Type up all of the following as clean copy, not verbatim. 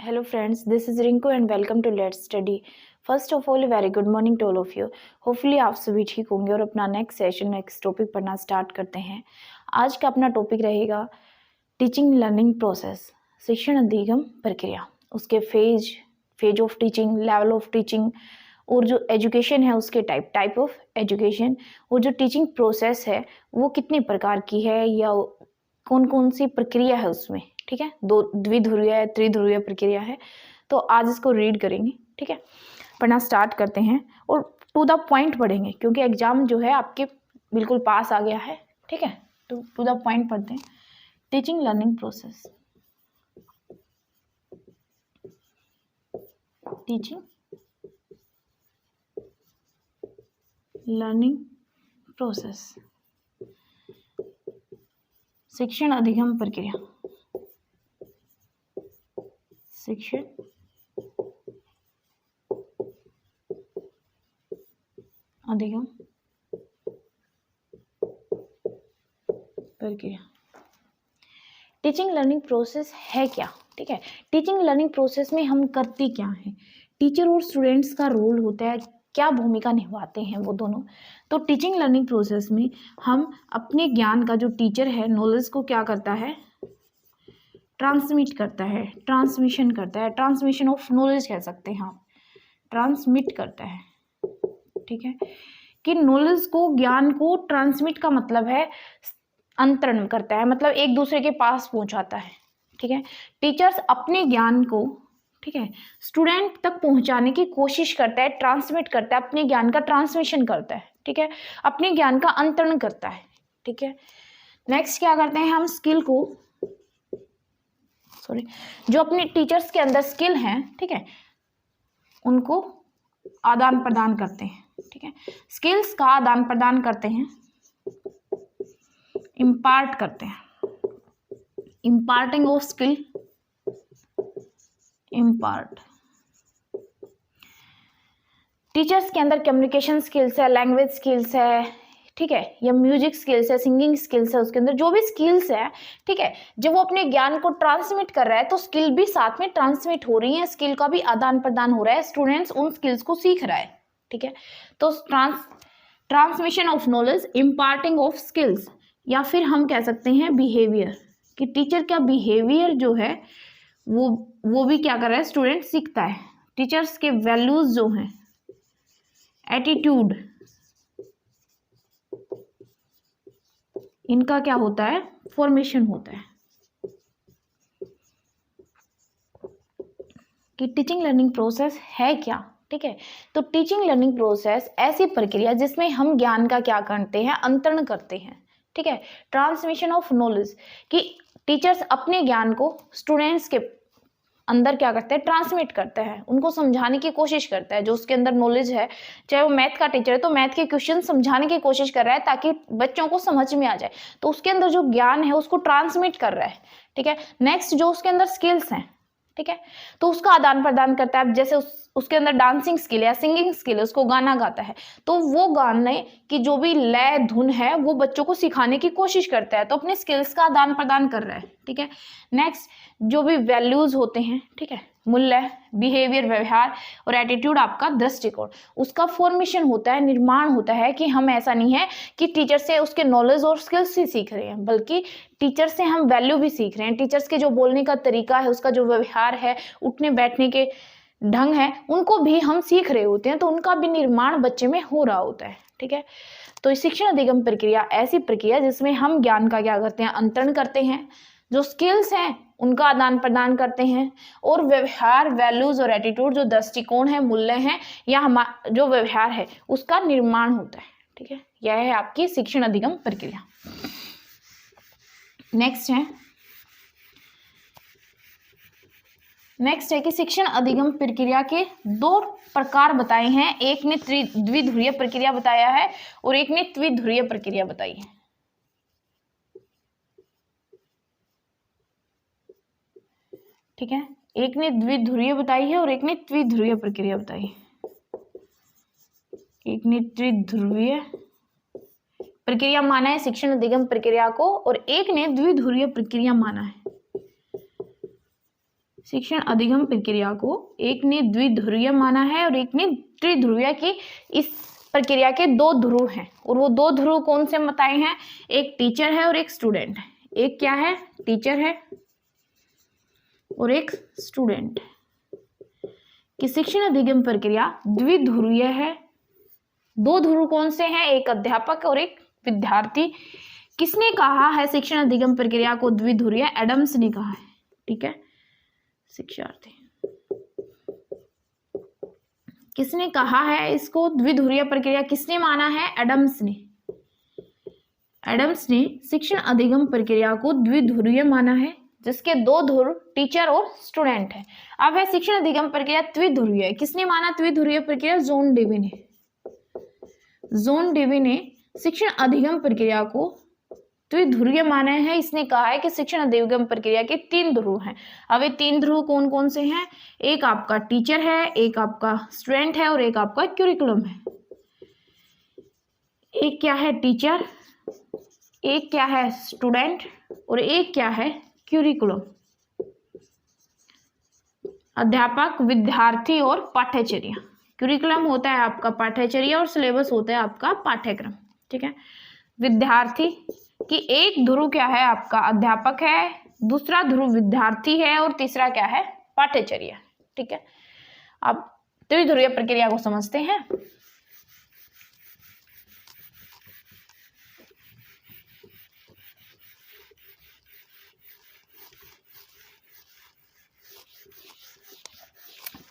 Hello friends, this is Rinku and welcome to Let's Study. First of all, a very good morning to all of you. Hopefully आप सभी ठीक होंगे और अपना next session next topic पढ़ना start करते हैं. आज का अपना टॉपिक रहेगा टीचिंग लर्निंग प्रोसेस, शिक्षण अधिगम प्रक्रिया, उसके phase of teaching, level of teaching और जो एजुकेशन है उसके टाइप ऑफ एजुकेशन और जो टीचिंग प्रोसेस है वो कितने प्रकार की है या कौन कौन सी प्रक्रिया है उसमें. ठीक है, दो द्विध्रुवीय है, त्रिध्रुवीय प्रक्रिया है. तो आज इसको रीड करेंगे. ठीक है, पढ़ना स्टार्ट करते हैं और टू द पॉइंट पढ़ेंगे क्योंकि एग्जाम जो है आपके बिल्कुल पास आ गया है. ठीक है, तो टू द पॉइंट पढ़ते हैं. Teaching learning process, teaching learning process, शिक्षण अधिगम प्रक्रिया, शिक्षण अधिगम प्रक्रिया. टीचिंग लर्निंग प्रोसेस है क्या? ठीक है, टीचिंग लर्निंग प्रोसेस में हम करते क्या हैं, टीचर और स्टूडेंट्स का रोल होता है, क्या भूमिका निभाते हैं वो दोनों. तो टीचिंग लर्निंग प्रोसेस में हम अपने ज्ञान का जो टीचर है, नॉलेज को क्या करता है, ट्रांसमिट करता है, ट्रांसमिशन करता है, ट्रांसमिशन ऑफ नॉलेज कह सकते हैं आप, ट्रांसमिट करता है. ठीक है, कि नॉलेज को, ज्ञान को ट्रांसमिट का मतलब है अंतरण करता है, मतलब एक दूसरे के पास पहुंचाता है. ठीक है, टीचर्स अपने ज्ञान को, ठीक है, स्टूडेंट तक पहुंचाने की कोशिश करता है, ट्रांसमिट करता है, अपने ज्ञान का ट्रांसमिशन करता है. ठीक है, अपने ज्ञान का अंतरण करता है. ठीक है, नेक्स्ट क्या करते हैं हम, स्किल को, जो अपने टीचर्स के अंदर स्किल हैं, ठीक है, उनको आदान प्रदान करते हैं. ठीक है, स्किल्स का आदान प्रदान करते हैं, इम्पार्ट करते हैं, imparting of skill, impart. Teachers के अंदर कम्युनिकेशन स्किल्स है, लैंग्वेज स्किल्स है, ठीक है, या म्यूजिक स्किल्स है, सिंगिंग स्किल्स है, उसके अंदर जो भी स्किल्स है, ठीक है, जब वो अपने ज्ञान को ट्रांसमिट कर रहा है तो स्किल भी साथ में ट्रांसमिट हो रही है, स्किल का भी आदान प्रदान हो रहा है, स्टूडेंट्स उन स्किल्स को सीख रहा है. ठीक है, तो transmission of knowledge, imparting of skills, या फिर हम कह सकते हैं बिहेवियर, कि टीचर का बिहेवियर जो है वो भी क्या कर रहा है, स्टूडेंट सीखता है. टीचर्स के वैल्यूज जो हैं, एटीट्यूड, इनका क्या होता है, फॉर्मेशन होता है. कि टीचिंग लर्निंग प्रोसेस है क्या. ठीक है, तो टीचिंग लर्निंग प्रोसेस ऐसी प्रक्रिया जिसमें हम ज्ञान का क्या करते हैं, अंतरण करते हैं. ठीक है, ट्रांसमिशन ऑफ नॉलेज, कि टीचर्स अपने ज्ञान को स्टूडेंट्स के अंदर क्या करते हैं, ट्रांसमिट करते हैं, उनको समझाने की कोशिश करता है. जो उसके अंदर नॉलेज है, चाहे वो मैथ का टीचर है तो मैथ के क्वेश्चन समझाने की कोशिश कर रहा है ताकि बच्चों को समझ में आ जाए, तो उसके अंदर जो ज्ञान है उसको ट्रांसमिट कर रहा है. ठीक है, नेक्स्ट जो उसके अंदर स्किल्स हैं, ठीक है, तो उसका आदान प्रदान करता है. जैसे उसके अंदर डांसिंग स्किल है, सिंगिंग स्किल है, उसको गाना गाता है, तो वो गाने की जो भी लय धुन है वो बच्चों को सिखाने की कोशिश करता है, तो अपने स्किल्स का आदान प्रदान कर रहा है. ठीक है, नेक्स्ट जो भी वैल्यूज होते हैं, ठीक है, मूल्य, बिहेवियर, व्यवहार, और एटीट्यूड आपका दृष्टिकोण, उसका फॉर्मेशन होता है, निर्माण होता है. कि हम ऐसा नहीं है कि टीचर से उसके नॉलेज और स्किल्स ही सीख रहे हैं, बल्कि टीचर से हम वैल्यू भी सीख रहे हैं. टीचर्स के जो बोलने का तरीका है, उसका जो व्यवहार है, उठने बैठने के ढंग है, उनको भी हम सीख रहे होते हैं, तो उनका भी निर्माण बच्चे में हो रहा होता है. ठीक है, तो शिक्षण अधिगम प्रक्रिया ऐसी प्रक्रिया जिसमें हम ज्ञान का क्या करते हैं, अंतरण करते हैं, जो स्किल्स हैं उनका आदान प्रदान करते हैं, और व्यवहार, वैल्यूज और एटीट्यूड, जो दृष्टिकोण है, मूल्य हैं, या हमारा जो व्यवहार है उसका निर्माण होता है. ठीक है, यह है आपकी शिक्षण अधिगम प्रक्रिया. नेक्स्ट है कि शिक्षण अधिगम प्रक्रिया के दो प्रकार बताए हैं. एक ने द्विध्रुवीय प्रक्रिया बताया है और एक ने त्रिध्रुवीय प्रक्रिया बताई है. ठीक है, एक ने द्विध्रुवीय बताई है और एक ने त्रिध्रुवीय प्रक्रिया बताई है. एक ने त्रिध्रुवीय प्रक्रिया माना है शिक्षण अधिगम प्रक्रिया को, और एक ने द्विध्रुवीय प्रक्रिया माना है. शिक्षण अधिगम प्रक्रिया को एक ने द्विध्रुवीय माना है और एक ने त्रिध्रुवीय की इस प्रक्रिया के दो ध्रुव हैं और वो दो ध्रुव कौन से बताए हैं, एक टीचर है और एक स्टूडेंट है। एक क्या है, टीचर है और एक स्टूडेंट कि शिक्षण अधिगम प्रक्रिया द्विध्रुवीय है। दो ध्रुव कौन से हैं, एक अध्यापक और एक विद्यार्थी। किसने कहा है शिक्षण अधिगम प्रक्रिया को द्विध्रुवीय, एडम्स ने कहा है। ठीक है, शिक्षार्थी किसने कहा है इसको द्विध्रुवीय प्रक्रिया, किसने माना है, एडम्स ने। एडम्स ने शिक्षण अधिगम प्रक्रिया को द्विध्रुवीय माना है जिसके दो ध्रुव टीचर और स्टूडेंट है। अब है शिक्षण अधिगम प्रक्रिया त्रिध्रुवीय, किसने माना त्रिध्रुवीय प्रक्रिया, जॉन डेवी ने। जॉन डेवी ने शिक्षण अधिगम प्रक्रिया को द्विध्रुवीय माना है। इसने कहा है कि शिक्षण अधिगम प्रक्रिया के तीन ध्रुव हैं। अब ये तीन ध्रुव कौन कौन से हैं, एक आपका टीचर है, एक आपका स्टूडेंट है और एक आपका क्यूरिकुलम है। एक क्या है टीचर, एक क्या है स्टूडेंट और एक क्या है क्यूरिकुलम। अध्यापक, विद्यार्थी और पाठ्यचर्या। क्यूरिकुलम होता है आपका पाठ्यचर्या और सिलेबस होता है आपका पाठ्यक्रम। ठीक है, विद्यार्थी कि एक ध्रुव क्या है आपका अध्यापक है, दूसरा ध्रुव विद्यार्थी है और तीसरा क्या है पाठ्यचर्या। ठीक है, अब त्रिध्रुवीय प्रक्रिया को समझते हैं।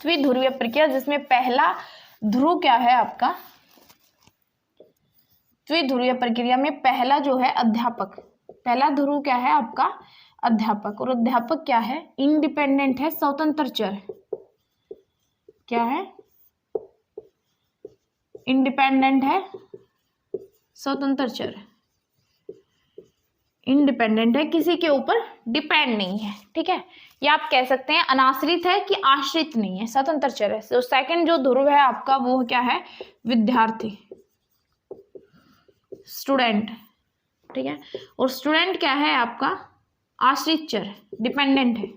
द्विध्रुवीय प्रक्रिया जिसमें पहला ध्रुव क्या है आपका, द्विध्रुवीय प्रक्रिया में पहला जो है अध्यापक, पहला ध्रुव क्या है आपका अध्यापक और अध्यापक क्या है इंडिपेंडेंट है, स्वतंत्र चर है। क्या है, इंडिपेंडेंट है, स्वतंत्र चर है, इंडिपेंडेंट है, किसी के ऊपर डिपेंड नहीं है। ठीक है, या आप कह सकते हैं अनाश्रित है कि आश्रित नहीं है, स्वतंत्र चर है। तो सेकंड जो ध्रुव है आपका वो क्या है विद्यार्थी, स्टूडेंट। ठीक है, और स्टूडेंट क्या है आपका आश्रित चर, डिपेंडेंट है।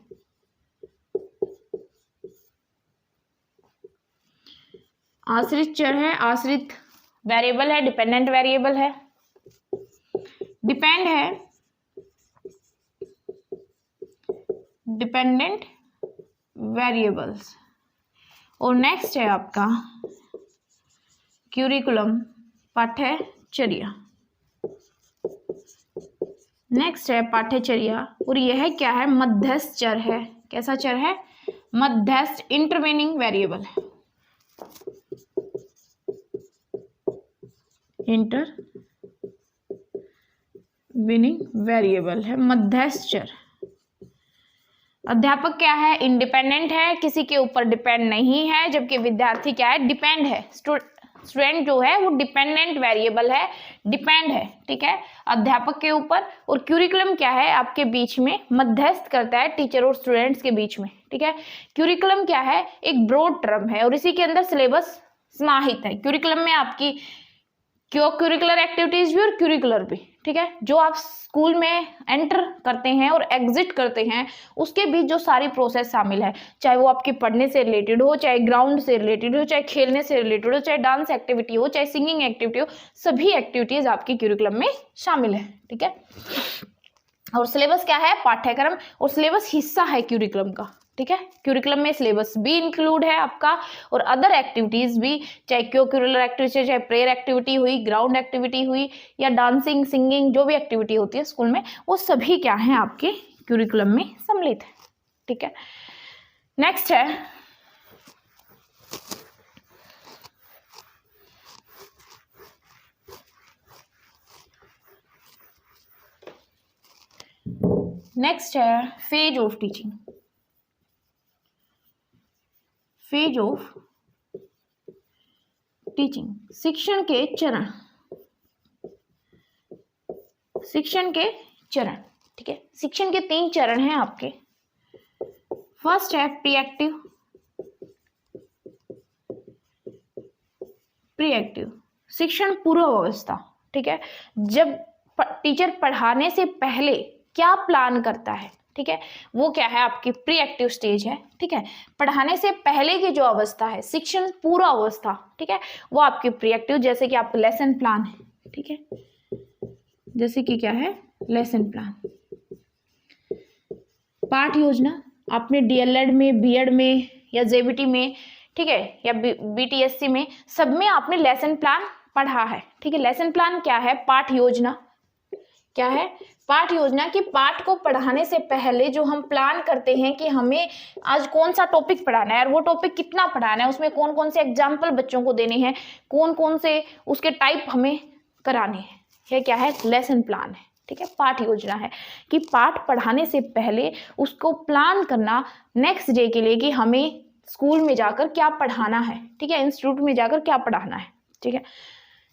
आश्रित चर है, आश्रित वेरिएबल है, डिपेंडेंट वेरिएबल है, डिपेंड है, डिपेंडेंट वेरिएबल्स। और नेक्स्ट है आपका क्यूरिकुलम, पाठ्यचर्या। नेक्स्ट है पाठ्यचर्या और यह क्या है मध्यस्थ चर है। कैसा चर है, मध्यस्थ, इंटरवेनिंग वेरिएबल है, इंटरवेनिंग वेरिएबल है, मध्यस्थ चर। अध्यापक क्या है इंडिपेंडेंट है, किसी के ऊपर डिपेंड नहीं है, जबकि विद्यार्थी क्या है डिपेंड है। स्टूडेंट जो है वो डिपेंडेंट वेरिएबल है, डिपेंड है। ठीक है, अध्यापक के ऊपर। और क्यूरिकुलम क्या है आपके बीच में मध्यस्थ करता है टीचर और स्टूडेंट्स के बीच में। ठीक है, क्यूरिकुलम क्या है एक ब्रॉड टर्म है और इसी के अंदर सिलेबस समाहित है। क्यूरिकुलम में आपकी क्यूरिकुलर एक्टिविटीज भी और क्यूरिकुलर भी। ठीक है, जो आप स्कूल में एंटर करते हैं और एग्जिट करते हैं उसके बीच जो सारी प्रोसेस शामिल है, चाहे वो आपके पढ़ने से रिलेटेड हो, चाहे ग्राउंड से रिलेटेड हो, चाहे खेलने से रिलेटेड हो, चाहे डांस एक्टिविटी हो, चाहे सिंगिंग एक्टिविटी हो, सभी एक्टिविटीज आपके क्यूरिकुलम में शामिल है। ठीक है, और सिलेबस क्या है पाठ्यक्रम, और सिलेबस हिस्सा है क्यूरिकुलम का। ठीक है, क्यूरिकुलम में सिलेबस भी इंक्लूड है आपका और अदर एक्टिविटीज भी, चाहे क्यूरिकुलर एक्टिविटी, चाहे प्रेयर एक्टिविटी हुई, ग्राउंड एक्टिविटी हुई या डांसिंग सिंगिंग, जो भी एक्टिविटी होती है स्कूल में, वो सभी क्या है आपके क्यूरिकुलम में सम्मिलित है। ठीक है, नेक्स्ट है phase of teaching. Phase of teaching, शिक्षण के चरण, शिक्षण के चरण। ठीक है, शिक्षण के 3 चरण हैं आपके। फर्स्ट है प्रीएक्टिव, शिक्षण पूर्व अवस्था। ठीक है, जब टीचर पढ़ाने से पहले क्या प्लान करता है। ठीक है, वो क्या है आपकी प्री एक्टिव स्टेज है। ठीक है, पढ़ाने से पहले की जो अवस्था है, शिक्षण पूरा अवस्था, ठीक है, वो आपकी प्री एक्टिव, जैसे कि आपका लेसन प्लान है। ठीक है, जैसे कि क्या है, लेसन प्लान, पाठ योजना, आपने डीएलएड में, बीएड में या जेबीटी में, ठीक है, या बीटीएससी में, सब में आपने लेसन प्लान पढ़ा है। ठीक है, लेसन प्लान क्या है, पाठ योजना। क्या है, पाठ योजना। की पाठ को पढ़ाने से पहले जो हम प्लान करते हैं कि हमें आज कौन सा टॉपिक पढ़ाना है और वो टॉपिक कितना पढ़ाना है, उसमें कौन कौन से एग्जाम्पल बच्चों को देने हैं, कौन कौन से उसके टाइप हमें कराने हैं, ये क्या है, लेसन प्लान है। ठीक है, पाठ योजना है कि पाठ पढ़ाने से पहले उसको प्लान करना नेक्स्ट डे के लिए कि हमें स्कूल में जाकर क्या पढ़ाना है। ठीक है, इंस्टीट्यूट में जाकर क्या पढ़ाना है। ठीक है,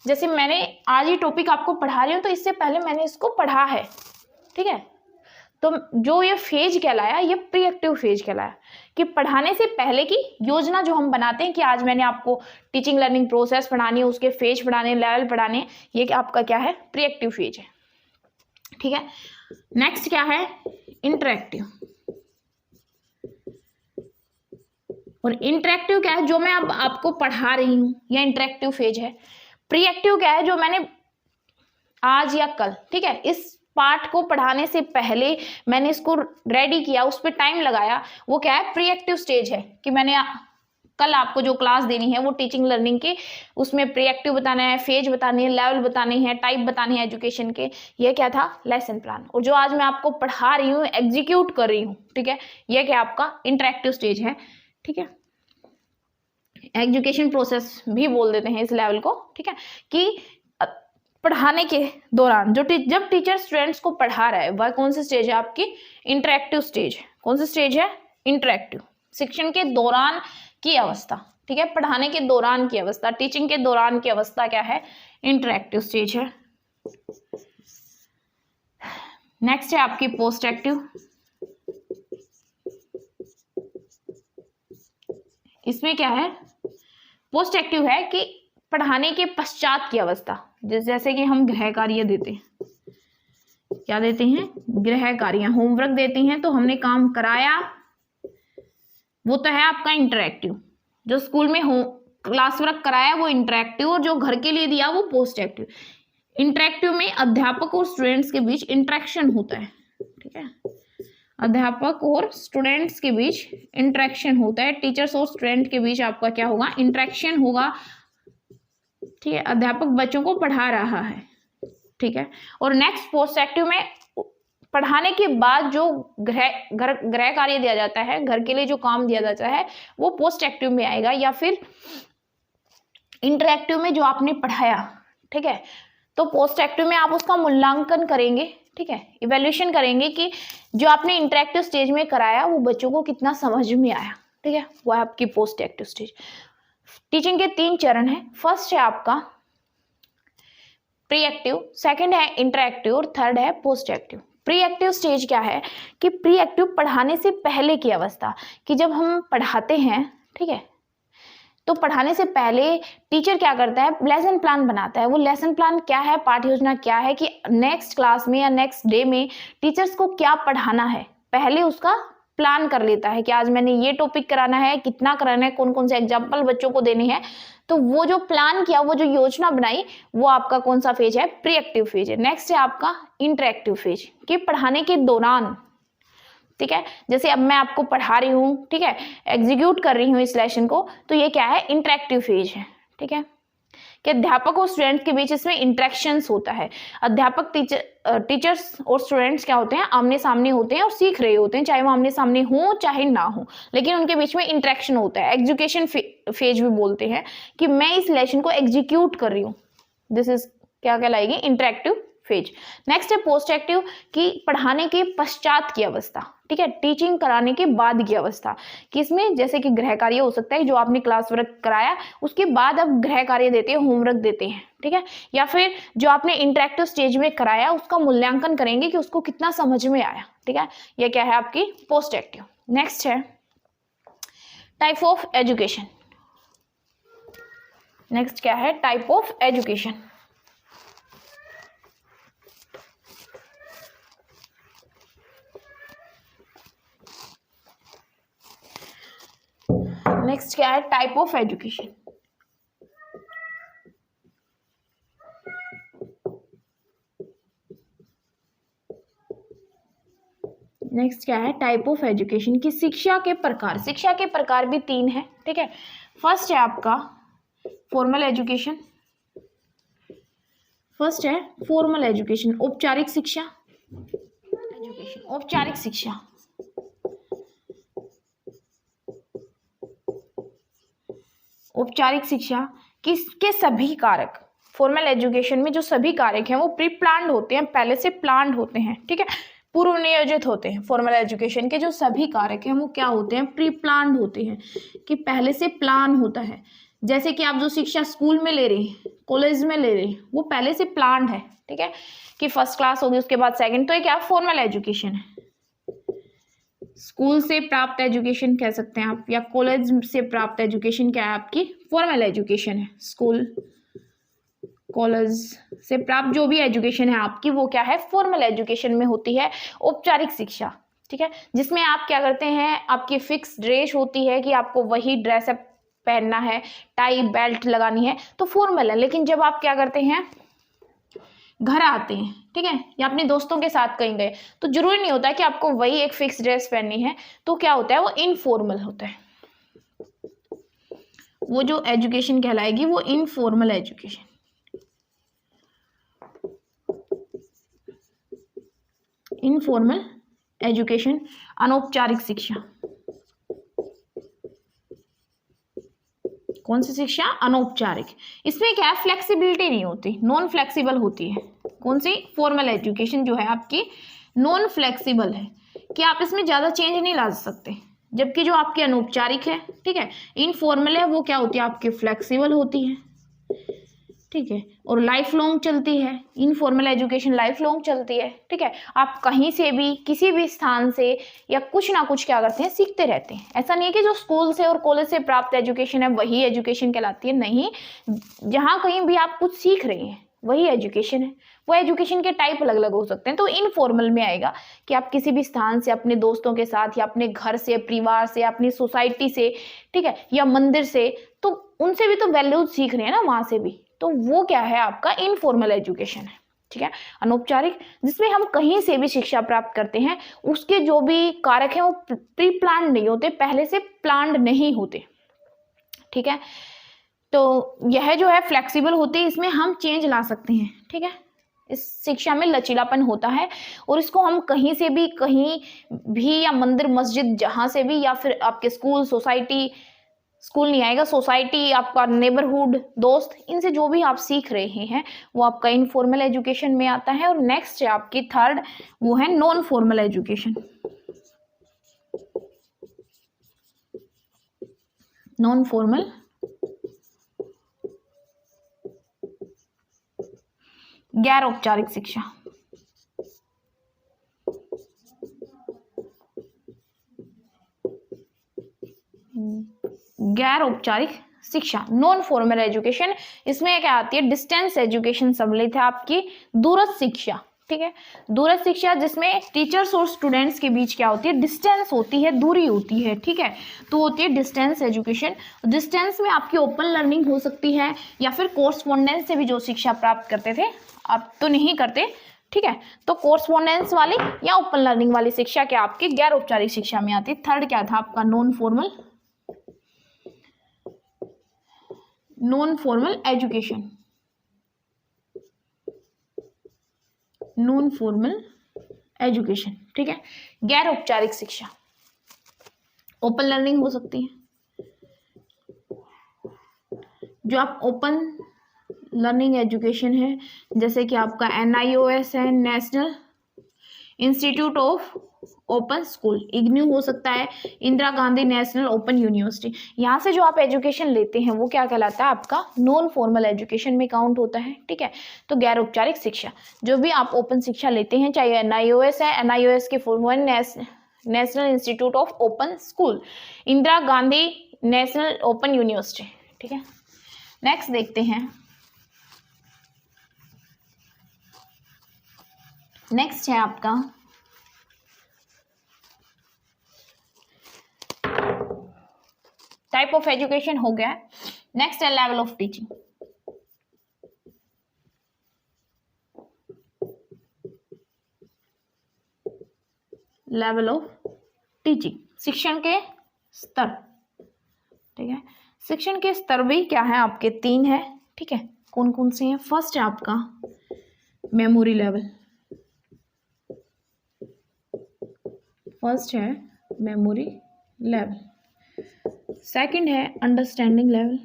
जैसे मैंने आज ये टॉपिक आपको पढ़ा रही हूँ तो इससे पहले मैंने इसको पढ़ा है। ठीक है, तो जो ये फेज कहलाया, ये प्री एक्टिव फेज कहलाया कि पढ़ाने से पहले की योजना जो हम बनाते हैं कि आज मैंने आपको टीचिंग लर्निंग प्रोसेस पढ़ानी है, उसके फेज पढ़ाने, लेवल पढ़ाने, ये आपका क्या है, प्री एक्टिव फेज है। ठीक है, नेक्स्ट क्या है, इंटरेक्टिव। और इंटरेक्टिव क्या है, जो मैं अब आपको पढ़ा रही हूँ, यह इंटरेक्टिव फेज है। प्री एक्टिव क्या है, जो मैंने आज या कल, ठीक है, इस पार्ट को पढ़ाने से पहले मैंने इसको रेडी किया, उस पर टाइम लगाया, वो क्या है, प्री एक्टिव स्टेज है कि मैंने कल आपको जो क्लास देनी है वो टीचिंग लर्निंग के, उसमें प्री एक्टिव बताना है, फेज बतानी है, लेवल बताने हैं, टाइप बतानी है एजुकेशन के, ये क्या था, लेसन प्लान। और जो आज मैं आपको पढ़ा रही हूँ, एग्जीक्यूट कर रही हूँ, ठीक है, ये क्या आपका इंटरेक्टिव स्टेज है। ठीक है, एजुकेशन प्रोसेस भी बोल देते हैं इस लेवल को। ठीक है, कि पढ़ाने के दौरान जब टीचर स्टूडेंट्स को पढ़ा रहा है, वह कौन सी स्टेज है आपकी, इंटरेक्टिव स्टेज। कौन सी स्टेज है, इंटरेक्टिव। शिक्षण के दौरान की अवस्था, ठीक है, पढ़ाने के दौरान की अवस्था, टीचिंग के दौरान की अवस्था क्या है, इंटरेक्टिव स्टेज है। नेक्स्ट है आपकी पोस्ट एक्टिव। इसमें क्या है, पोस्ट एक्टिव है कि पढ़ाने के पश्चात की अवस्था, जैसे कि हम गृह कार्य देते हैं, क्या देते हैं, गृह कार्य, होमवर्क देते हैं, तो हमने काम कराया, वो तो है आपका इंटरेक्टिव। जो स्कूल में क्लास वर्क कराया वो इंटरेक्टिव, और जो घर के लिए दिया वो पोस्ट एक्टिव। इंटरेक्टिव में अध्यापक और स्टूडेंट्स के बीच इंटरेक्शन होता है। ठीक है, अध्यापक और स्टूडेंट्स के बीच इंटरेक्शन होता है, टीचर्स और स्टूडेंट के बीच आपका क्या होगा, इंटरेक्शन होगा। ठीक है, अध्यापक बच्चों को पढ़ा रहा है। ठीक है, और नेक्स्ट पोस्ट एक्टिव में पढ़ाने के बाद जो गृह कार्य दिया जाता है, घर के लिए जो काम दिया जाता है, वो पोस्ट एक्टिव में आएगा, या फिर इंटरेक्टिव में जो आपने पढ़ाया। ठीक है, तो पोस्ट एक्टिव में आप उसका मूल्यांकन करेंगे। ठीक है, इवैल्यूएशन करेंगे कि जो आपने इंटरेक्टिव स्टेज में कराया वो बच्चों को कितना समझ में आया। ठीक है, वो है आपकी पोस्ट एक्टिव स्टेज। टीचिंग के 3 चरण है। फर्स्ट है आपका प्री एक्टिव, सेकेंड है इंटरेक्टिव, और थर्ड है post active. Pre active stage क्या है कि प्री एक्टिव पढ़ाने से पहले की अवस्था, कि जब हम पढ़ाते हैं, ठीक है, तो पढ़ाने से पहले टीचर क्या करता है, लेसन प्लान बनाता है। वो लेसन प्लान क्या है, पाठ योजना क्या है कि नेक्स्ट क्लास में या नेक्स्ट डे में टीचर्स को क्या पढ़ाना है, पहले उसका प्लान कर लेता है कि आज मैंने ये टॉपिक कराना है, कितना कराना है, कौन कौन से एग्जाम्पल बच्चों को देने हैं। तो वो जो प्लान किया, वो जो योजना बनाई, वो आपका कौन सा फेज है, प्री एक्टिव फेज है। नेक्स्ट है आपका इंटरेक्टिव फेज, कि पढ़ाने के दौरान, ठीक है, जैसे अब मैं आपको पढ़ा रही हूँ, ठीक है, एग्जीक्यूट कर रही हूँ इस लेसन को, तो ये क्या है, इंटरेक्टिव फेज है। ठीक है, कि अध्यापक और स्टूडेंट के बीच इसमें इंटरेक्शंस होता है। अध्यापक टीचर्स और स्टूडेंट्स क्या होते हैं, आमने सामने होते हैं और सीख रहे होते हैं, चाहे वो आमने सामने हो चाहे ना हो, लेकिन उनके बीच में इंटरेक्शन होता है। एग्जीक्यूशन फेज भी बोलते हैं कि मैं इस लेसन को एग्जीक्यूट कर रही हूँ, दिस इज क्या कहलाएगी, इंटरेक्टिव फेज। नेक्स्ट है पोस्ट एक्टिव, कि पढ़ाने के पश्चात की अवस्था। ठीक है, टीचिंग कराने के बाद की अवस्था, कि इसमें जैसे कि गृह कार्य हो सकता है, जो आपने क्लास वर्क कराया उसके बाद अब गृह कार्य देते हैं, होमवर्क देते हैं। ठीक है, या फिर जो आपने इंटरेक्टिव स्टेज में कराया उसका मूल्यांकन करेंगे कि उसको कितना समझ में आया। ठीक है, यह क्या है आपकी पोस्ट एक्टिव। नेक्स्ट है टाइप ऑफ एजुकेशन। नेक्स्ट क्या है, टाइप ऑफ एजुकेशन। नेक्स्ट क्या है, टाइप ऑफ एजुकेशन। नेक्स्ट क्या है, टाइप ऑफ एजुकेशन की शिक्षा के प्रकार। शिक्षा के प्रकार भी 3 है, ठीक है। फर्स्ट है आपका फॉर्मल एजुकेशन, फर्स्ट है फॉर्मल एजुकेशन, औपचारिक शिक्षा, एजुकेशन औपचारिक शिक्षा। औपचारिक शिक्षा किसके सभी कारक, फॉर्मल एजुकेशन में जो सभी कारक हैं वो प्री प्लान्ड होते हैं, पहले से प्लान्ड होते हैं, ठीक है, पूर्व नियोजित होते हैं। फॉर्मल एजुकेशन के जो सभी कारक हैं वो क्या होते हैं, प्री प्लान्ड होते हैं, कि पहले से प्लान होता है। जैसे कि आप जो शिक्षा स्कूल में ले रहे हैं, कॉलेज में ले रहे हैं, वो पहले से प्लान्ड है, ठीक है, कि फर्स्ट क्लास होगी, उसके बाद सेकंड, तो ये क्या फॉर्मल एजुकेशन है। स्कूल से प्राप्त एजुकेशन कह सकते हैं आप, या कॉलेज से प्राप्त एजुकेशन क्या है आपकी, फॉर्मल एजुकेशन है। स्कूल कॉलेज से प्राप्त जो भी एजुकेशन है आपकी वो क्या है, फॉर्मल एजुकेशन में होती है औपचारिक शिक्षा, ठीक है, जिसमें आप क्या करते हैं, आपकी फिक्स ड्रेस होती है कि आपको वही ड्रेसअप पहनना है, टाई बेल्ट लगानी है, तो फॉर्मल है। लेकिन जब आप क्या करते हैं, घर आते हैं, ठीक है, या अपने दोस्तों के साथ कहीं गए, तो जरूरी नहीं होता है कि आपको वही एक फिक्स ड्रेस पहननी है, तो क्या होता है, वो इनफॉर्मल होता है। वो जो एजुकेशन कहलाएगी वो इनफॉर्मल एजुकेशन। इनफॉर्मल एजुकेशन, अनौपचारिक शिक्षा। कौन सी शिक्षा, अनौपचारिक। इसमें क्या है, फ्लेक्सिबिलिटी नहीं होती, नॉन फ्लेक्सिबल होती है। कौन सी, फॉर्मल एजुकेशन जो है आपकी नॉन फ्लेक्सिबल है, कि आप इसमें ज्यादा चेंज नहीं ला सकते। जबकि जो आपकी अनौपचारिक है, ठीक है, इनफॉर्मल है, वो क्या होती है आपकी, फ्लेक्सिबल होती है, ठीक है, और लाइफ लॉन्ग चलती है। इनफॉर्मल एजुकेशन लाइफ लॉन्ग चलती है, ठीक है, आप कहीं से भी किसी भी स्थान से या कुछ ना कुछ क्या करते हैं, सीखते रहते हैं। ऐसा नहीं है कि जो स्कूल से और कॉलेज से प्राप्त एजुकेशन है वही एजुकेशन कहलाती है, नहीं, जहाँ कहीं भी आप कुछ सीख रहे हैं वही एजुकेशन है। वो एजुकेशन के टाइप अलग अलग हो सकते हैं। तो इनफॉर्मल में आएगा कि आप किसी भी स्थान से अपने दोस्तों के साथ, या अपने घर से, परिवार से, अपनी सोसाइटी से, ठीक है, या मंदिर से, तो उनसे भी तो वैल्यूज सीख रहे हैं ना, वहां से भी, तो वो क्या है आपका इनफॉर्मल एजुकेशन है, ठीक है। अनौपचारिक, जिसमें हम कहीं से भी शिक्षा प्राप्त करते हैं, उसके जो भी कारक हैं वो प्री प्लान नहीं होते, पहले से प्लान्ड नहीं होते, ठीक है। तो यह जो है फ्लेक्सिबल होती है, इसमें हम चेंज ला सकते हैं, ठीक है। इस शिक्षा में लचीलापन होता है, और इसको हम कहीं से भी, कहीं भी, या मंदिर मस्जिद जहां से भी, या फिर आपके स्कूल सोसाइटी, स्कूल नहीं आएगा, सोसाइटी, आपका नेबरहुड, दोस्त, इनसे जो भी आप सीख रहे हैं वो आपका इनफॉर्मल एजुकेशन में आता है। और नेक्स्ट है आपकी थर्ड, वो है non formal education. Non formal गैर औपचारिक शिक्षा। गैर औपचारिक शिक्षा, नॉन फॉर्मल एजुकेशन, इसमें क्या आती है, डिस्टेंस एजुकेशन सम्मिलित है आपकी, दूरस्थ शिक्षा, ठीक है। दूरस्थ शिक्षा जिसमें टीचर्स और स्टूडेंट्स के बीच क्या होती है, डिस्टेंस होती है, दूरी होती है, ठीक है, तो होती है डिस्टेंस एजुकेशन। डिस्टेंस में आपकी ओपन लर्निंग हो सकती है, या फिर कोर्सपोंडेंस से भी जो शिक्षा प्राप्त करते थे, आप तो नहीं करते, ठीक है, तो कोर्सपोंडेंस वाली या ओपन लर्निंग वाली शिक्षा क्या आपकी गैर औपचारिक शिक्षा में आती है। थर्ड क्या था आपका, non formal, non formal education, non formal education, ठीक है, गैर औपचारिक शिक्षा, ओपन लर्निंग हो सकती है। जो आप ओपन लर्निंग एजुकेशन है, जैसे कि आपका NIOS है, national institute of open school, IGNOU हो सकता है, Indira Gandhi national open university, यहाँ से जो आप एजुकेशन लेते हैं वो क्या कहलाता है आपका नॉन फॉर्मल एजुकेशन में काउंट होता है, ठीक है। तो गैर औपचारिक शिक्षा, जो भी आप ओपन शिक्षा लेते हैं, चाहे NIOS है, NIOS के full form national institute of open school, Indira Gandhi national open university, ठीक है। नेक्स्ट देखते हैं, नेक्स्ट है आपका टाइप ऑफ एजुकेशन हो गया है। नेक्स्ट है level of teaching. Level of teaching, शिक्षण के स्तर, ठीक है। शिक्षण के स्तर भी क्या है आपके 3 है, ठीक है। कौन कौन से हैं? फर्स्ट है आपका मेमोरी लेवल, फर्स्ट है मेमोरी लेवल। सेकंड है understanding level,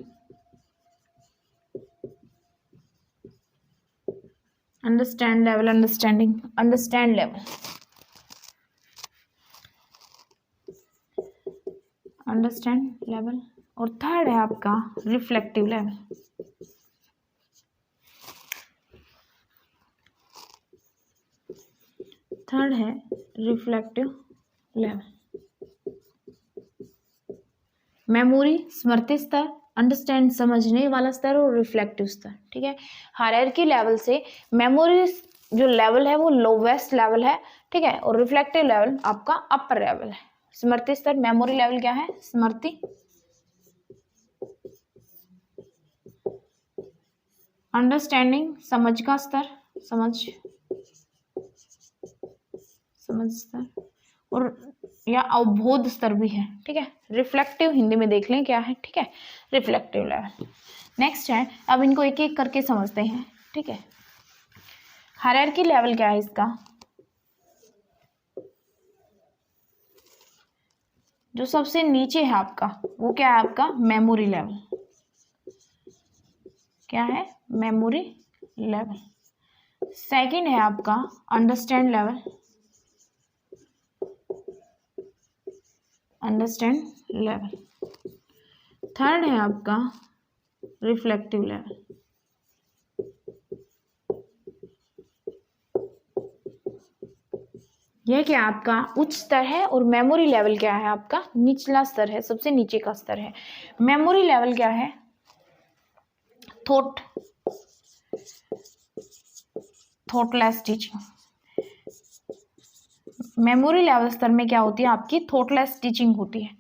understand level, understand level, understand level. और थर्ड है आपका रिफ्लेक्टिव लेवल, थर्ड है रिफ्लेक्टिव लेवल। मेमोरी स्मृति स्तर, अंडरस्टैंड समझने वाला स्तर, और रिफ्लेक्टिव स्तर, ठीक है। हायरार्की लेवल से मेमोरी जो लेवल है वो लोवेस्ट लेवल है, ठीक है, और रिफ्लेक्टिव लेवल आपका अपर लेवल है। स्मृति स्तर, मेमोरी लेवल क्या है? स्मृति, अंडरस्टैंडिंग समझ का स्तर, समझ स्तर, और या अवबोध स्तर भी है, ठीक है। रिफ्लेक्टिव हिंदी में देख लें क्या है, ठीक है, रिफ्लेक्टिव लेवल। नेक्स्ट है, अब इनको एक एक करके समझते हैं, ठीक है। हायरार्की लेवल क्या है इसका? जो सबसे नीचे है आपका वो क्या है? आपका मेमोरी लेवल। क्या है? Memory level. सेकंड है आपका understand level, understand level. Third है आपका रिफ्लेक्टिव लेवल। यह क्या आपका उच्च स्तर है, और मेमोरी लेवल क्या है? आपका निचला स्तर है, सबसे नीचे का स्तर है। मेमोरी लेवल क्या है? Thoughtless teaching. मेमोरी लेवल स्तर में क्या होती है? आपकी थॉटलेस टीचिंग होती है,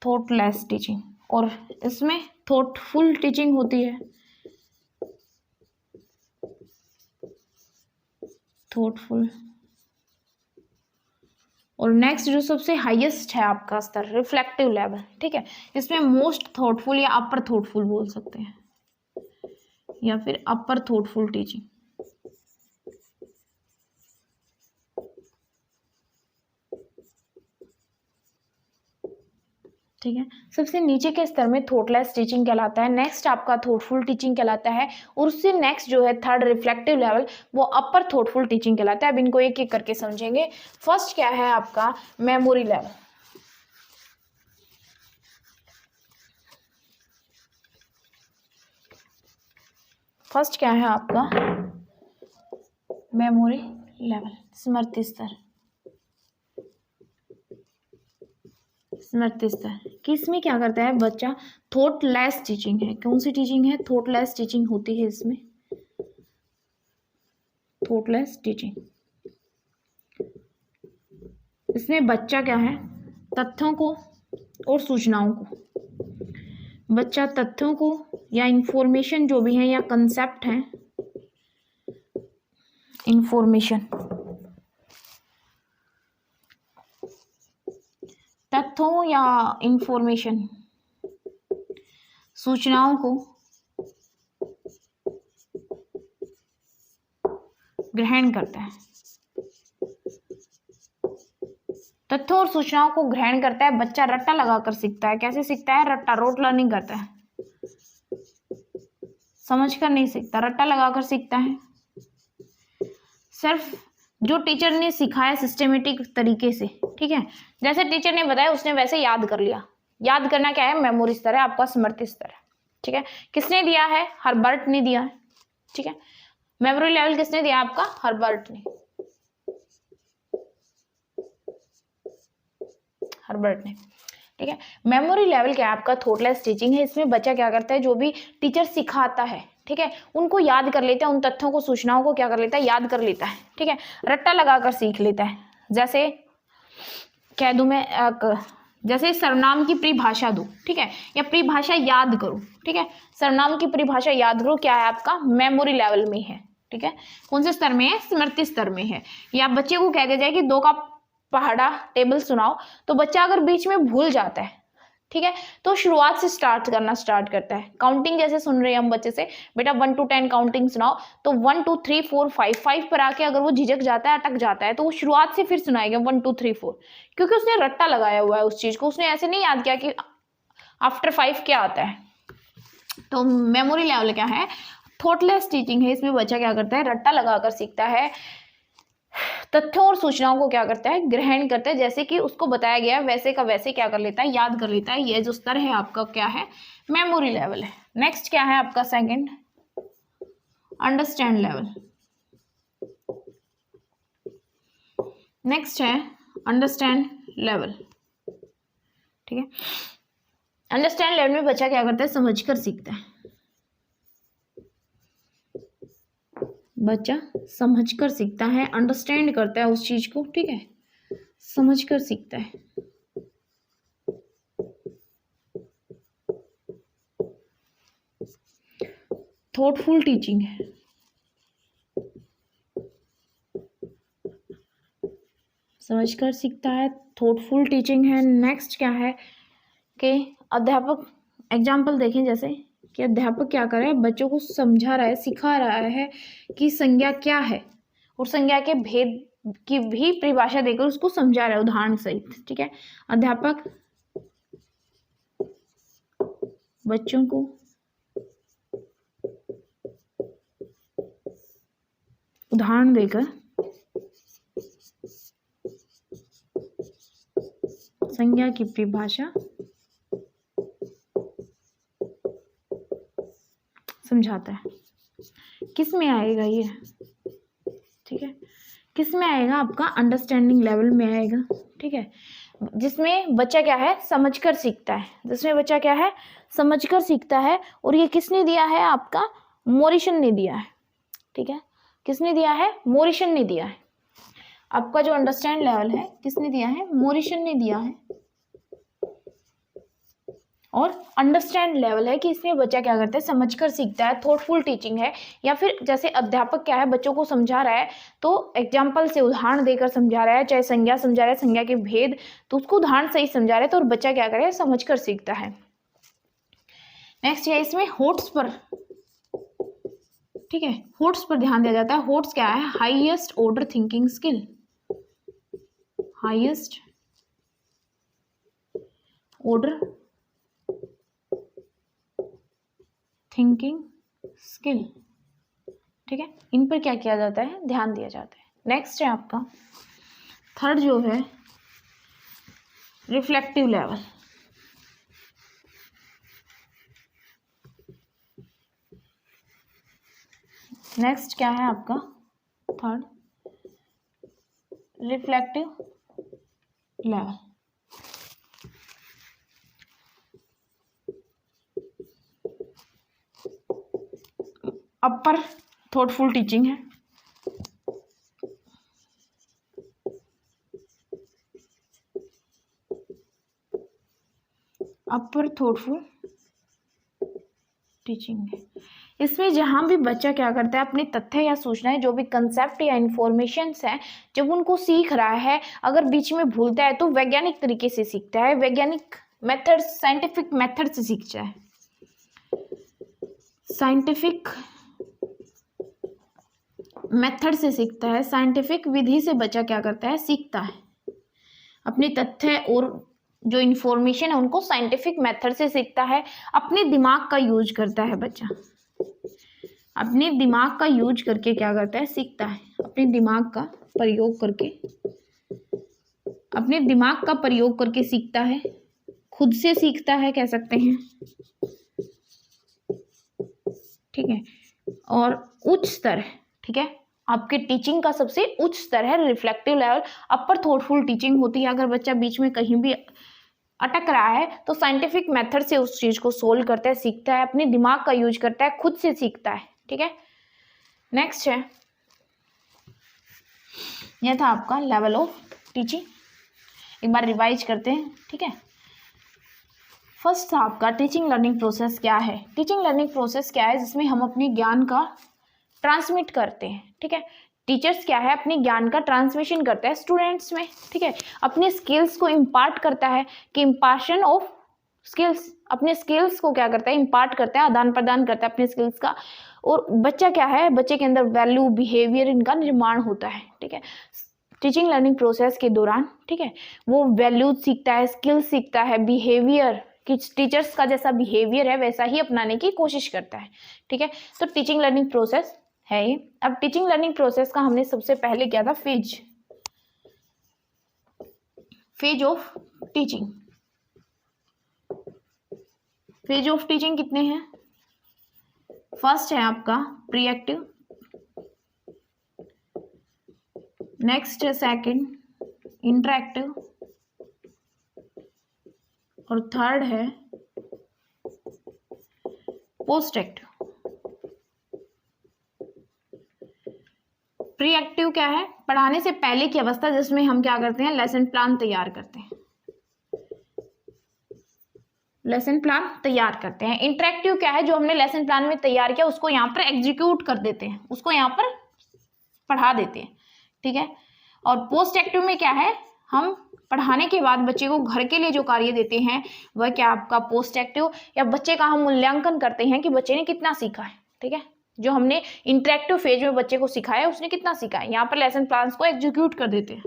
थॉटलेस टीचिंग। और इसमें थॉटफुल टीचिंग होती है, थॉटफुल। और नेक्स्ट जो सबसे हाईएस्ट है आपका स्तर रिफ्लेक्टिव लेवल, ठीक है। इसमें मोस्ट थॉटफुल या अपर थॉटफुल बोल सकते हैं, या फिर अपर थॉटफुल टीचिंग, ठीक है। सबसे नीचे के स्तर में थॉटलेस टीचिंग कहलाता है, नेक्स्ट आपका थॉटफुल टीचिंग कहलाता है, और उससे नेक्स्ट जो है थर्ड रिफ्लेक्टिव लेवल वो अपर थॉटफुल टीचिंग कहलाता है। अब इनको एक एक करके समझेंगे। फर्स्ट क्या है आपका? Memory level. फर्स्ट क्या है आपका? मेमोरी लेवल, स्मृति स्तर, स्मृति स्तर। किसमें क्या करता है बच्चा? थॉटलेस टीचिंग है। कौन सी टीचिंग है? थॉटलेस टीचिंग होती है इसमें, थॉटलेस टीचिंग। इसमें बच्चा क्या है? तथ्यों को और सूचनाओं को, बच्चा तथ्यों को या इंफॉर्मेशन जो भी है या कंसेप्ट है, इंफॉर्मेशन, तथ्यों या इंफॉर्मेशन, सूचनाओं को ग्रहण करता है। तथ्यों और सूचनाओं को ग्रहण करता है। बच्चा रट्टा लगाकर सीखता है। कैसे सीखता है? रट्टा, रोट लर्निंग करता है, समझकर नहीं सीखता, रट्टा लगाकर सीखता है। सिर्फ जो टीचर ने सिखाया सिस्टमेटिक तरीके से, ठीक है, जैसे टीचर ने बताया उसने वैसे याद कर लिया। याद करना क्या है? मेमोरी स्तर है, आपका स्मृति स्तर है, ठीक है। किसने दिया है? हर्बर्ट ने दिया है, ठीक है। मेमोरी लेवल किसने दिया? आपका हर्बर्ट ने, हर्बर्ट ने, ठीक है। मेमोरी लेवल क्या है? आपका थॉटलेस टीचिंग है। इसमें बच्चा क्या करता है? जो भी टीचर सिखाता है, ठीक है, उनको याद कर लेता है, उन तथ्यों को, सूचनाओं को क्या कर लेता है? याद कर लेता है, ठीक है, रट्टा लगाकर सीख लेता है। जैसे कह दूं मैं, जैसे सर्वनाम की परिभाषा दो, ठीक है, या परिभाषा याद करो, ठीक है। सर्वनाम की परिभाषा याद करो, क्या है आपका, मेमोरी लेवल में है, ठीक है। कौन से स्तर में है, स्मृति स्तर में है। या बच्चे को कह दिया जाए कि 2 का पहाड़ा टेबल सुनाओ, तो बच्चा अगर बीच में भूल जाता है, ठीक है, तो शुरुआत से स्टार्ट करता है। काउंटिंग जैसे सुन रहे हैं हम बच्चे से, बेटा 1 to 10 काउंटिंग सुनाओ, तो 1 2 3 4 5 पर आके अगर वो झिझक जाता है, अटक जाता है, तो वो शुरुआत से फिर सुनाएगा 1 2 3 4, क्योंकि उसने रट्टा लगाया हुआ है उस चीज को, उसने ऐसे नहीं याद किया कि आफ्टर 5 क्या आता है। तो मेमोरी लेवल क्या है, थॉटलेस टीचिंग है। इसमें बच्चा क्या करता है, रट्टा लगाकर सीखता है, तथ्यों और सूचनाओं को क्या करता है, ग्रहण करता है, जैसे कि उसको बताया गया है वैसे का वैसे क्या कर लेता है, याद कर लेता है। ये जो स्तर है आपका क्या है, मेमोरी लेवल है। नेक्स्ट क्या है आपका, सेकंड, अंडरस्टैंड लेवल। नेक्स्ट है अंडरस्टैंड लेवल, ठीक है। अंडरस्टैंड लेवल में बच्चा क्या करता है, समझकर सीखता है। बच्चा समझकर सीखता है, अंडरस्टैंड करता है उस चीज को, ठीक है, समझकर सीखता है। थॉटफुल टीचिंग है, समझकर सीखता है, थॉटफुल टीचिंग है। नेक्स्ट क्या है कि अध्यापक, एग्जाम्पल देखें जैसे कि अध्यापक क्या कर रहा है, बच्चों को समझा रहा है, सिखा रहा है कि संज्ञा क्या है, और संज्ञा के भेद की भी परिभाषा देकर उसको समझा रहा है उदाहरण सहित, ठीक है। अध्यापक बच्चों को उदाहरण देकर संज्ञा की परिभाषा समझाता है। किस में आएगा ये, ठीक है, किस में आएगा, आपका अंडरस्टैंडिंग लेवल में आएगा, ठीक है, जिसमें बच्चा क्या है, समझकर सीखता है, जिसमें बच्चा क्या है, समझकर सीखता है। और ये किसने दिया है, आपका मोरिसन ने दिया है, ठीक है, किसने दिया है, मोरिसन ने दिया है। आपका जो अंडरस्टैंड लेवल है किसने दिया है, मोरिसन ने दिया है। और अंडरस्टैंड लेवल है कि इसमें बच्चा क्या करता है, समझकर सीखता है, थॉटफुल टीचिंग है। या फिर जैसे अध्यापक क्या है, बच्चों को समझा रहा है, तो एग्जाम्पल से उदाहरण देकर समझा रहा है, चाहे संज्ञा समझा रहा है, संज्ञा के भेद, तो उसको उदाहरण सही समझा रहा है, तो और बच्चा क्या करेगा, समझकर सीखता है। नेक्स्ट है इसमें होट्स पर, ठीक है, होट्स पर ध्यान दिया जाता है। होट्स क्या है, highest order thinking skill, highest order thinking skill, ठीक है, इन पर क्या किया जाता है, ध्यान दिया जाता है। नेक्स्ट है आपका थर्ड जो है रिफ्लेक्टिव लेवल। नेक्स्ट क्या है आपका थर्ड, रिफ्लेक्टिव लेवल। अपर थॉटफुल टीचिंग है, अपर थॉटफुल टीचिंग है। इसमें जहां भी बच्चा क्या करता है, अपने तथ्य या सूचनाएं, जो भी कंसेप्ट या इंफॉर्मेशंस हैं, जब उनको सीख रहा है, अगर बीच में भूलता है तो वैज्ञानिक तरीके से सीखता है, वैज्ञानिक मेथड, साइंटिफिक मेथड से सीखता है, साइंटिफिक मेथड से सीखता है, साइंटिफिक विधि से बच्चा क्या करता है, सीखता है। अपने तथ्य और जो इंफॉर्मेशन है उनको साइंटिफिक मेथड से सीखता है, अपने दिमाग का यूज करता है बच्चा, अपने दिमाग का यूज करके क्या करता है, सीखता है, अपने दिमाग का प्रयोग करके, अपने दिमाग का प्रयोग करके सीखता है, खुद से सीखता है कह सकते हैं, ठीक है। और उच्च स्तर, ठीक है, आपके टीचिंग का सबसे उच्च स्तर है रिफ्लेक्टिव लेवल। अपर थॉटफुल टीचिंग होती है, अगर बच्चा बीच में कहीं भी अटक रहा है तो साइंटिफिक मेथड से उस चीज को सोल्व करता है, सीखता है, अपने दिमाग का यूज करता है, खुद से सीखता है, ठीक है। नेक्स्ट है, यह था आपका लेवल ऑफ टीचिंग। एक बार रिवाइज करते हैं, ठीक है। फर्स्ट था आपका टीचिंग लर्निंग प्रोसेस क्या है। टीचिंग लर्निंग प्रोसेस क्या है, जिसमें हम अपने ज्ञान का ट्रांसमिट करते हैं, ठीक है। टीचर्स क्या है, अपने ज्ञान का ट्रांसमिशन करता है स्टूडेंट्स में, ठीक है। अपने स्किल्स को इम्पार्ट करता है कि इम्पार्शन ऑफ स्किल्स, अपने स्किल्स को क्या करता है, इम्पार्ट करता है, आदान प्रदान करता है अपने स्किल्स का। और बच्चा क्या है, बच्चे के अंदर वैल्यू, बिहेवियर, इनका निर्माण होता है, ठीक है, टीचिंग लर्निंग प्रोसेस के दौरान, ठीक है। वो वैल्यूज सीखता है, स्किल्स सीखता है, बिहेवियर कि टीचर्स का जैसा बिहेवियर है वैसा ही अपनाने की कोशिश करता है, ठीक है। तो टीचिंग लर्निंग प्रोसेस है ये। अब टीचिंग लर्निंग प्रोसेस का हमने सबसे पहले किया था phase of teaching. Phase of teaching कितने हैं? फर्स्ट है आपका प्रीएक्टिव, नेक्स्ट है सेकंड इंटरैक्टिव, और थर्ड है पोस्ट एक्टिव। प्रीएक्टिव क्या है? पढ़ाने से पहले की अवस्था, जिसमें हम क्या करते हैं, लेसन प्लान तैयार करते हैं, लेसन प्लान तैयार करते हैं। इंटरैक्टिव क्या है? जो हमने लेसन प्लान में तैयार किया उसको यहाँ पर एग्जीक्यूट कर देते हैं, उसको यहाँ पर पढ़ा देते हैं, ठीक है। और पोस्ट एक्टिव में क्या है, हम पढ़ाने के बाद बच्चे को घर के लिए जो कार्य देते हैं वह क्या आपका पोस्ट एक्टिव, या बच्चे का हम मूल्यांकन करते हैं कि बच्चे ने कितना सीखा है, ठीक है। जो हमने इंटरैक्टिव फेज में बच्चे को सिखाया उसने कितना सीखा है, यहाँ पर लेसन प्लान्स को एग्जीक्यूट कर देते हैं,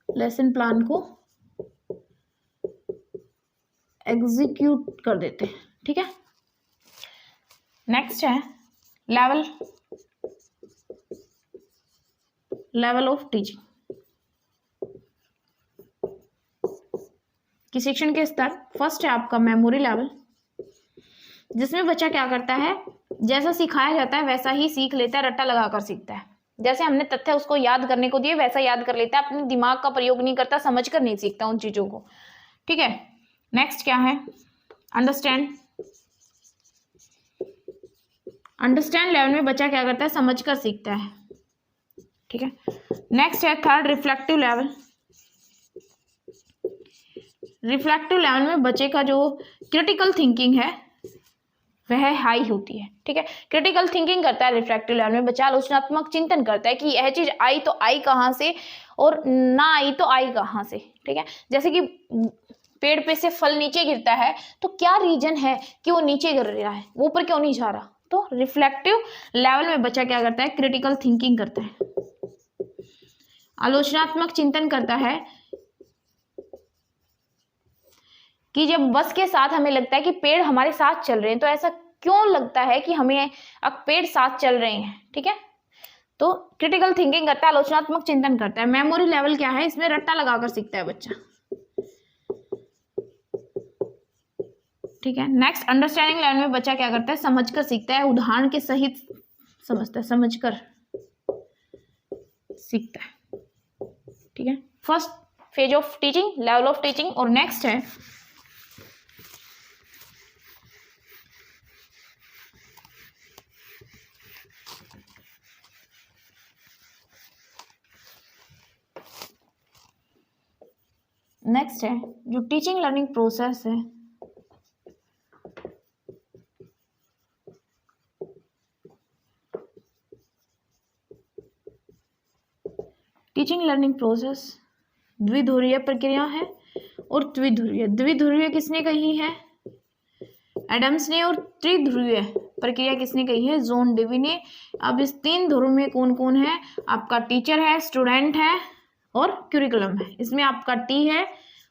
लेसन प्लान को एग्जीक्यूट कर देते हैं, ठीक है। नेक्स्ट है लेवल ऑफ टीचिंग, कि शिक्षण के स्तर। फर्स्ट है आपका मेमोरी लेवल, जिसमें बच्चा क्या करता है, जैसा सिखाया जाता है वैसा ही सीख लेता है, रट्टा लगाकर सीखता है। जैसे हमने तथ्य उसको याद करने को दिए वैसा याद कर लेता है, अपने दिमाग का प्रयोग नहीं करता, समझकर नहीं सीखता उन चीजों को, ठीक है। नेक्स्ट क्या है, अंडरस्टैंड लेवल में बच्चा क्या करता है, समझकर सीखता है, ठीक है। नेक्स्ट है third reflective level. Reflective level में बच्चे का जो क्रिटिकल थिंकिंग है वह हाई होती है, ठीक है। क्रिटिकल थिंकिंग करता है रिफ्लेक्टिव लेवल में बच्चा, आलोचनात्मक चिंतन करता है कि यह चीज आई तो आई कहाँ से और ना आई तो आई कहाँ से, ठीक है। जैसे कि पेड़ पे से फल नीचे गिरता है तो क्या रीजन है कि वो नीचे गिर रहा है, वो ऊपर क्यों नहीं जा रहा। तो रिफ्लेक्टिव लेवल में बच्चा क्या करता है, क्रिटिकल थिंकिंग करता है, आलोचनात्मक चिंतन करता है कि जब बस के साथ हमें लगता है कि पेड़ हमारे साथ चल रहे हैं तो ऐसा क्यों लगता है कि हमें अब पेड़ साथ चल रहे हैं, ठीक है। तो क्रिटिकल थिंकिंग करता है, आलोचनात्मक चिंतन करता है। मेमोरी लेवल क्या है, इसमें रट्टा लगाकर सीखता है बच्चा, ठीक है। नेक्स्ट अंडरस्टैंडिंग लेवल में बच्चा क्या करता है, समझकर सीखता है, उदाहरण के सहित समझता है, समझकर सीखता है, ठीक है। First phase of teaching, level of teaching. और नेक्स्ट है जो टीचिंग लर्निंग प्रोसेस है, टीचिंग लर्निंग प्रोसेस द्विध्रुवीय प्रक्रिया है और त्रिध्रुवीय। द्विध्रुवीय किसने कही है, एडम्स ने, और त्रिध्रुवीय प्रक्रिया किसने कही है, जॉन डेवी ने। अब इस तीन ध्रुव में कौन कौन है, आपका टीचर है, स्टूडेंट है और क्यूरिकुलम है। इसमें आपका टी है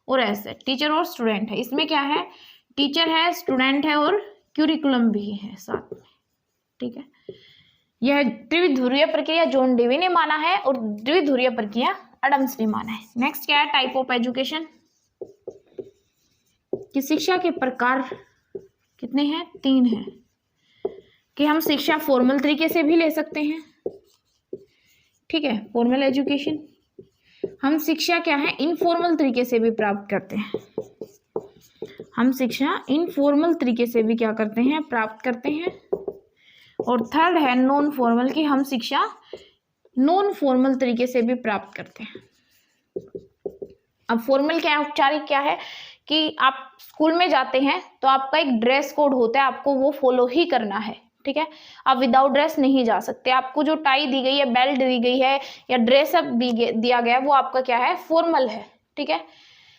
और एस है, टीचर और स्टूडेंट है। इसमें क्या है, टीचर है, स्टूडेंट है और क्यूरिकुलम भी है साथ में, ठीक है। यह त्रिध्रुवीय प्रक्रिया जॉन डेवी ने माना है और द्विध्रुवीय प्रक्रिया एडम्स ने माना है। नेक्स्ट क्या है, टाइप ऑफ एजुकेशन, कि शिक्षा के प्रकार कितने हैं, 3 हैं। कि हम शिक्षा फॉर्मल तरीके से भी ले सकते हैं, ठीक है, फॉर्मल एजुकेशन। हम शिक्षा क्या है, इनफॉर्मल तरीके से भी प्राप्त करते हैं। हम शिक्षा इनफॉर्मल तरीके से भी क्या करते हैं, प्राप्त करते हैं। और थर्ड है नॉन फॉर्मल, कि हम शिक्षा नॉन फॉर्मल तरीके से भी प्राप्त करते हैं। अब फॉर्मल क्या है, औपचारिक क्या है कि आप स्कूल में जाते हैं तो आपका एक ड्रेस कोड होता है, आपको वो फॉलो ही करना है, ठीक है। आप विदाउट ड्रेस नहीं जा सकते, आपको जो टाई दी गई है, बेल्ट दी गई है या ड्रेस अप दिया गया है, वो आपका क्या है, फॉर्मल है, ठीक है।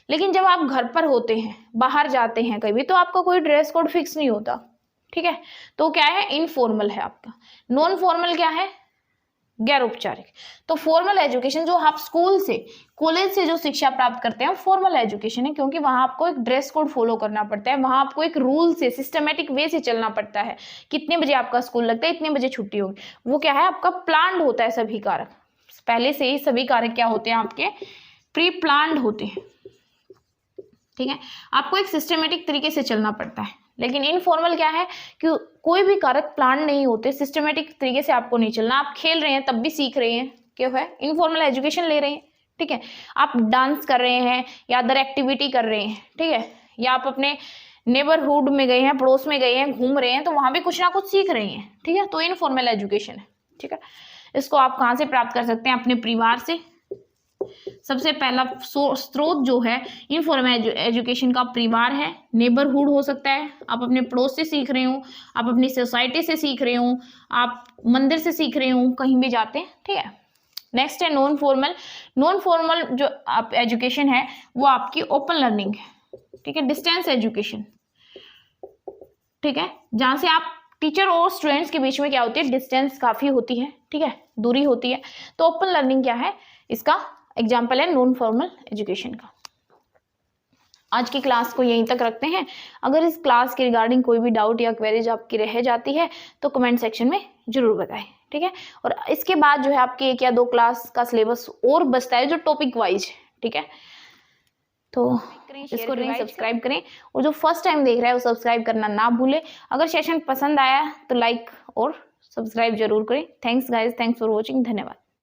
लेकिन जब आप घर पर होते हैं, बाहर जाते हैं कभी, तो आपका कोई ड्रेस कोड फिक्स नहीं होता, ठीक है। तो क्या है, इनफॉर्मल है आपका। नॉन फॉर्मल क्या है, गैर औपचारिक। तो फॉर्मल एजुकेशन जो आप स्कूल से, कॉलेज से जो शिक्षा प्राप्त करते हैं, फॉर्मल एजुकेशन है, क्योंकि वहां आपको एक ड्रेस कोड फॉलो करना पड़ता है, वहां आपको एक रूल से, सिस्टमेटिक वे से चलना पड़ता है। कितने बजे आपका स्कूल लगता है, इतने बजे छुट्टी होगी, वो क्या है, आपका प्लान्ड होता है। सभी कारक पहले से ही, सभी कारक क्या होते हैं, आपके प्री प्लान्ड होते हैं, ठीक है। आपको एक सिस्टमेटिक तरीके से चलना पड़ता है। लेकिन इनफॉर्मल क्या है कि कोई भी कारक प्लान नहीं होते, सिस्टमेटिक तरीके से आपको नहीं चलना। आप खेल रहे हैं तब भी सीख रहे हैं, क्या है, इनफॉर्मल एजुकेशन ले रहे हैं, ठीक है। आप डांस कर रहे हैं या अदर एक्टिविटी कर रहे हैं, ठीक है, या आप अपने नेबरहुड में गए हैं, पड़ोस में गए हैं, घूम रहे हैं, तो वहां भी कुछ ना कुछ सीख रहे हैं, ठीक है। तो इनफॉर्मल एजुकेशन है, ठीक है। इसको आप कहाँ से प्राप्त कर सकते हैं, अपने परिवार से। सबसे पहला स्रोत जो है इनफॉर्मल एजुकेशन का परिवार है, नेबरहुड हो सकता है, आप अपने पड़ोस से सीख रहे हो, आप अपनी सोसाइटी से सीख रहे हो, आप मंदिर से सीख रहे हो, कहीं भी जाते हैं, ठीक है। नेक्स्ट है नॉन फॉर्मल। नॉन फॉर्मल जो आप एजुकेशन है वो आपकी ओपन लर्निंग है, ठीक है, डिस्टेंस एजुकेशन, ठीक है, जहां से आप टीचर और स्टूडेंट्स के बीच में क्या होती है, डिस्टेंस काफी होती है, ठीक है, दूरी होती है। तो ओपन लर्निंग क्या है, इसका एग्जाम्पल है नॉन फॉर्मल एजुकेशन का। आज की क्लास को यहीं तक रखते हैं। अगर इस क्लास के रिगार्डिंग कोई भी डाउट या क्वेरीज आपकी रह जाती है तो कमेंट सेक्शन में जरूर बताएं, ठीक है। और इसके बाद जो है आपकी 1 या 2 क्लास का सिलेबस और बचता है जो टॉपिक वाइज, ठीक है। तो इसको सब्सक्राइब करें, और जो फर्स्ट टाइम देख रहा है वो सब्सक्राइब करना ना भूले। अगर सेशन पसंद आया तो लाइक और सब्सक्राइब जरूर करें। Thanks guys, thanks for watching, धन्यवाद।